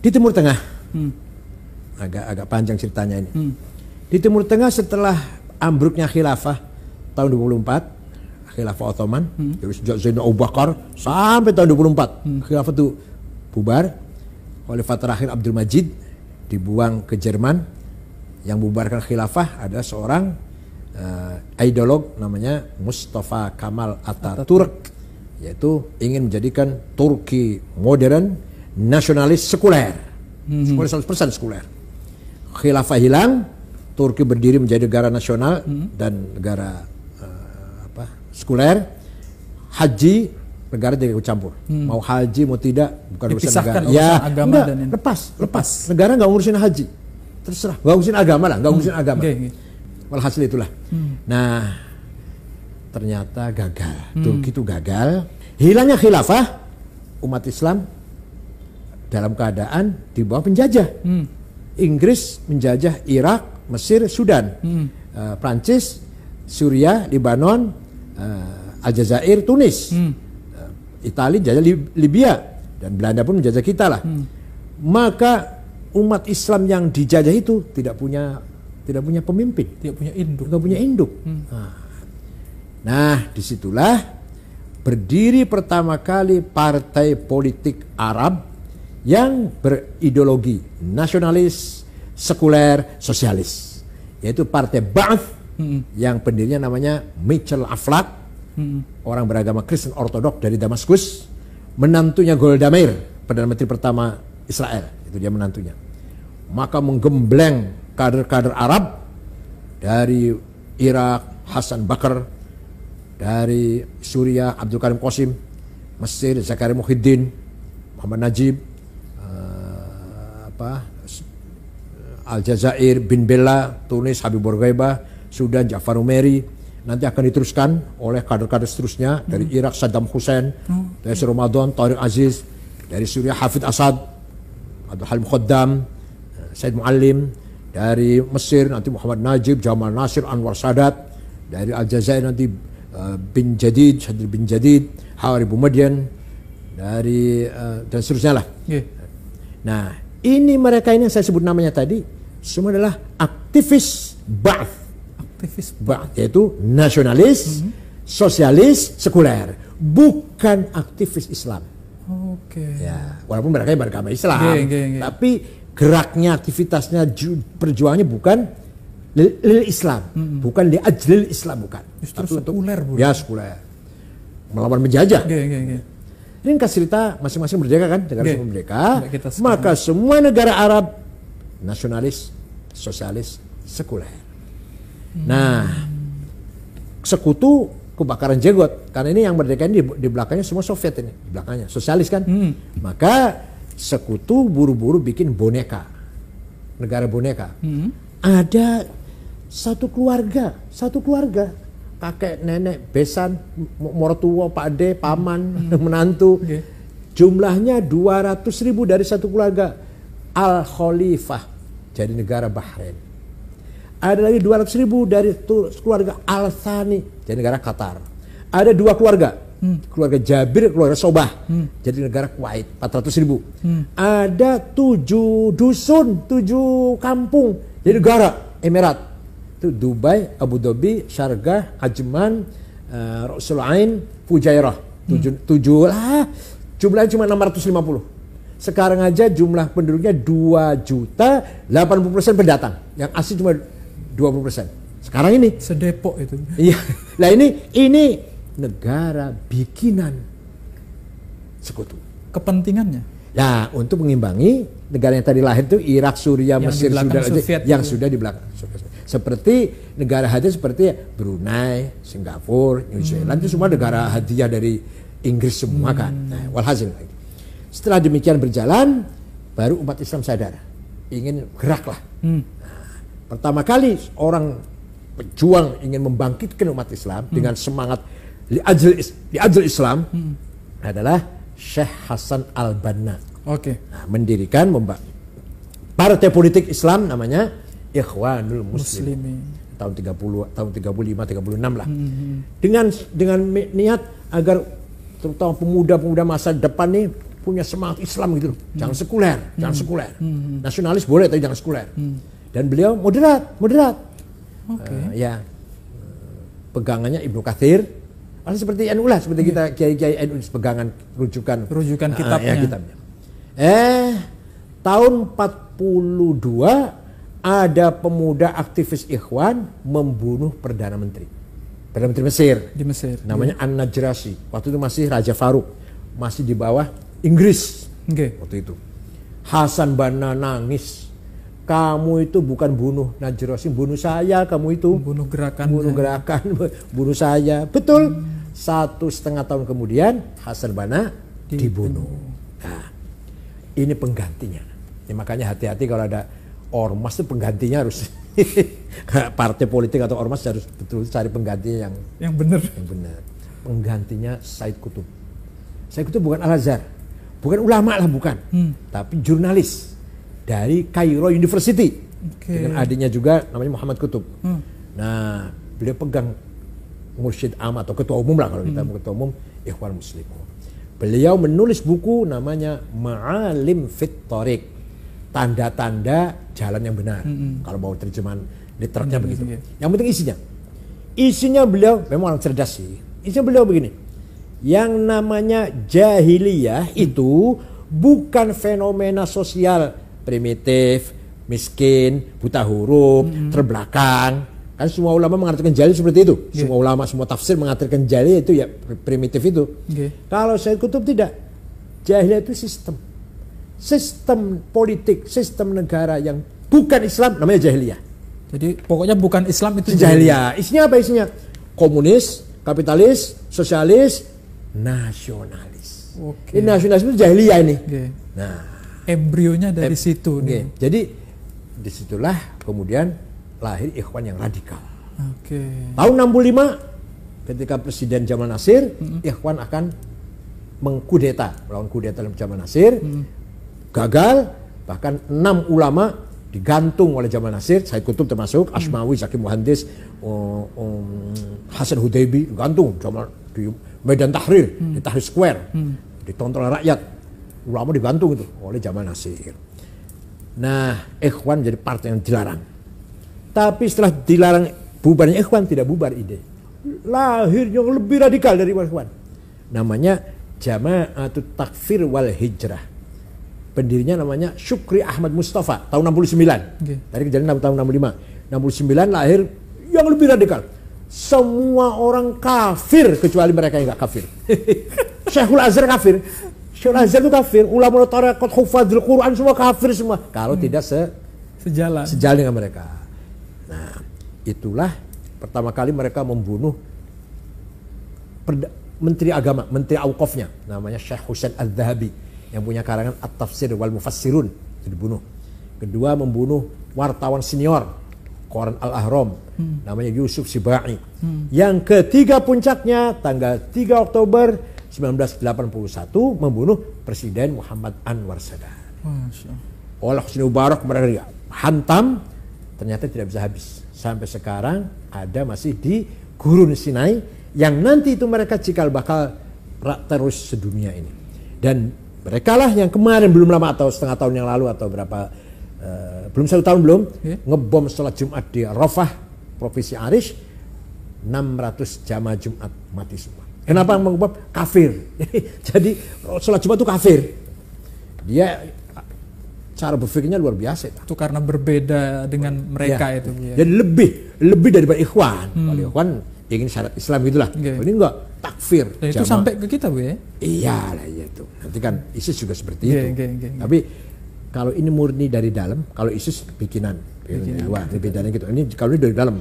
Di Timur Tengah, agak panjang ceritanya ini. Di Timur Tengah setelah ambruknya khilafah tahun 24, khilafah Ottoman, dari sejak Zainal Abu Bakar sampai tahun 24, khilafah itu bubar. Khalifah terakhir Abdul Majid dibuang ke Jerman. Yang bubarkan khilafah ada seorang ideolog namanya Mustafa Kemal Atatürk, yaitu ingin menjadikan Turki modern, nasionalis, sekuler. Sekuler 100% sekuler. Khilafah hilang, Turki berdiri menjadi negara nasional dan negara sekuler. Haji, negara tidak ikut campur. Mau haji mau tidak bukan urusan negara. Ya, agama dan lepas. Negara nggak ngurusin haji. Terserah, nggak ngurusin agama lah, nggak ngurusin agama. Walhasil itulah. Nah, ternyata gagal. Turki itu gagal. Hilangnya khilafah, umat Islam dalam keadaan di bawah penjajah. Inggris menjajah Irak, Mesir, Sudan, Prancis, Suriah, Lebanon, Aljazair, Tunis, Italia menjajah Libya, dan Belanda pun menjajah kita lah. Maka umat Islam yang dijajah itu tidak punya pemimpin, tidak punya induk. Nah, disitulah berdiri pertama kali partai politik Arab yang berideologi nasionalis, sekuler, sosialis, yaitu Partai Ba'ath, yang pendirinya namanya Michel Aflaq, orang beragama Kristen Ortodok dari Damaskus, menantunya Golda Meir, Perdana Menteri pertama Israel, itu dia menantunya. Maka menggembleng kader-kader Arab dari Irak, Hasan Bakr, dari Suriah, Abdul Karim Qasim, Mesir, Zakaria Muhyiddin, Muhammad Najib, Aljazair, Bin Bella, Tunis, Habib Bourguiba, Sudan, Ja'far Umeri. Nanti akan diteruskan oleh kader-kader seterusnya dari Irak, Saddam Hussein, dari Ramadan, Tariq Aziz, dari Suriah, Hafid Assad, Abdul Halim Khaddam, Said Muallim, dari Mesir nanti Muhammad Najib, Jamal Nasir, Anwar Sadat, dari Aljazair nanti bin Jadid, Sadr bin Jadid, Hawari Boumediene, dari dan seterusnya lah. Nah, ini mereka ini yang saya sebut namanya tadi semua adalah aktivis Ba'ath. Ba'ath yaitu nasionalis, sosialis, sekuler, bukan aktivis Islam. Ya, walaupun mereka beragama Islam, tapi geraknya, aktivitasnya, perjuangannya bukan lil Islam, bukan li ajlil Islam, bukan. Justru sekuler, ya sekuler, melawan penjajah. Ini kan cerita masing-masing merdeka kan, negara semua merdeka. Maka semua negara Arab nasionalis, sosialis, sekuler. Nah, sekutu kebakaran jenggot, karena ini yang merdeka ini di belakangnya semua Soviet ini, di belakangnya sosialis kan. Maka sekutu buru-buru bikin boneka, negara boneka. Ada satu keluarga, kakek, nenek, besan, mertua, pak ade, paman, menantu. Jumlahnya 200.000 dari satu keluarga. Al-Khalifah jadi negara Bahrain. Ada lagi 200.000 dari keluarga Al-Thani jadi negara Qatar. Ada dua keluarga, keluarga Jabir, keluarga Sobah jadi negara Kuwait, 400.000. Ada 7 dusun, 7 kampung jadi negara Emirat. Itu Dubai, Abu Dhabi, Sharjah, Ajman, Rasul Ain, Fujairah. 7 lah, jumlahnya cuma 650. Sekarang aja jumlah penduduknya 2 juta, 80% pendatang. Yang asli cuma 20%. Sekarang ini sedepok itu. Iya. Lah ini negara bikinan sekutu. Kepentingannya? Ya, untuk mengimbangi negara yang tadi lahir itu Irak, Suriah, Mesir, Sudan yang sudah di belakang. Seperti negara hadiah seperti Brunei, Singapura, New Zealand itu semua negara hadiah dari Inggris semua kan. Nah, walhasil. Setelah demikian berjalan, baru umat Islam sadar, ingin geraklah. Nah, pertama kali orang pejuang ingin membangkitkan umat Islam dengan semangat li ajl Islam adalah Syekh Hasan Al-Banna. Nah, mendirikan partai politik Islam namanya Ikhwanul Muslimin. Tahun 30, tahun 35, 36 lah. Dengan niat agar terutama pemuda-pemuda masa depan nih punya semangat Islam gitu loh. Jangan sekuler, jangan sekuler. Nasionalis boleh tapi jangan sekuler. Dan beliau moderat. Ya, pegangannya Ibnu Katsir, seperti NU lah, seperti kita kiai NU pegangan rujukan kitabnya. Kitabnya. Tahun 42 ada pemuda aktivis Ikhwan membunuh Perdana Menteri Mesir. Di Mesir. Namanya An-Najrasi. Waktu itu masih Raja Faruk, masih di bawah Inggris. Waktu itu Hasan Banna nangis. Kamu itu bukan bunuh Najrasi, bunuh saya. Kamu itu bunuh gerakan, bunuh saya. Betul. 1,5 tahun kemudian Hasan Banna dibunuh. Nah, ini penggantinya. Ya, makanya hati-hati kalau ada ormas itu penggantinya harus partai politik atau ormas harus betul cari penggantinya yang benar. Penggantinya Said Qutb. Said Qutb bukan Al-Azhar, bukan ulama lah, bukan, tapi jurnalis dari Cairo University. Dengan adiknya juga namanya Muhammad Qutb. Nah, beliau pegang mursyid am atau ketua umum lah kalau kita ketua umum Ikhwan Muslimun. Beliau menulis buku namanya Ma'alim Fit Thoriq, tanda-tanda jalan yang benar. Kalau mau terjemahan literatnya begitu. Yang penting isinya beliau memang orang cerdas sih. Isinya beliau begini. Yang namanya jahiliyah itu bukan fenomena sosial primitif, miskin, buta huruf, terbelakang. Kan semua ulama mengatakan jahil seperti itu. Semua ulama, semua tafsir mengatakan jahil itu ya primitif itu. Kalau Said Qutb tidak. Jahiliyah itu sistem politik, sistem negara yang bukan Islam namanya jahiliyah. Jadi pokoknya bukan Islam itu jahiliyah. Isinya apa isinya? Komunis, kapitalis, sosialis, nasionalis. Ini nasionalis itu jahiliyah ini. Nah, embrionya dari situ nih. Jadi disitulah kemudian lahir Ikhwan yang radikal. Tahun 65 ketika Presiden Jamal Nasir, Ikhwan akan mengkudeta, melawan kudeta Jamal Nasir. Gagal, bahkan 6 ulama digantung oleh Jamal Nasir, Said Qutb termasuk, Asmawi, Zaki Muhandis, Hasan Hudaybi digantung di Medan Tahrir, di Tahrir Square, ditonton oleh rakyat. Ulama digantung itu oleh Jamal Nasir. Nah, Ikhwan jadi partai yang dilarang. Tapi setelah dilarang bubarnya Ikhwan, tidak bubar ide. Lahir yang lebih radikal dari Ikhwan. Namanya Jama'atut Takfir wal Hijrah. Pendirinya namanya Syukri Ahmad Mustafa tahun 69. Dari kejadian tahun 65. 69 lahir yang lebih radikal. Semua orang kafir kecuali mereka yang enggak kafir. Syekhul Azhar kafir. Syekhul Azhar itu kafir. Ulama tarekat, hufadzul Quran semua kafir semua. Kalau tidak sejalan dengan mereka. Nah, itulah pertama kali mereka membunuh Menteri Agama, Menteri Auqafnya, namanya Syekh Husain Al-Dhahabi, yang punya karangan At-Tafsir wal Mufassirun, itu dibunuh. Kedua, membunuh wartawan senior Koran Al-Ahram, namanya Yusuf Sibai. Yang ketiga puncaknya tanggal 3 Oktober 1981 membunuh Presiden Muhammad Anwar Sadat. Oleh Husni Mubarak mereka hantam, ternyata tidak bisa habis. Sampai sekarang ada masih di Gurun Sinai, yang nanti itu mereka cikal bakal terus sedunia ini. Dan mereka lah yang kemarin belum lama atau setengah tahun yang lalu atau berapa, belum 1 tahun belum, ngebom sholat Jumat di Arafah, Provinsi Arish, 600 jamaah Jumat mati semua. Kenapa mengebom? Kafir. Jadi sholat Jumat itu kafir. Dia cara berpikirnya luar biasa. Itu karena berbeda dengan mereka itu. Jadi lebih daripada Ikhwan. Kalau Ikhwan ingin syarat Islam gitulah. Ini enggak, takfir. Dan itu sampai ke kita, Bu ya? Iya lah itu. Nanti kan ISIS juga seperti itu. Tapi kalau ini murni dari dalam, kalau ISIS bikinan. Luar, bedanya gitu. Ini kalau ini dari dalam.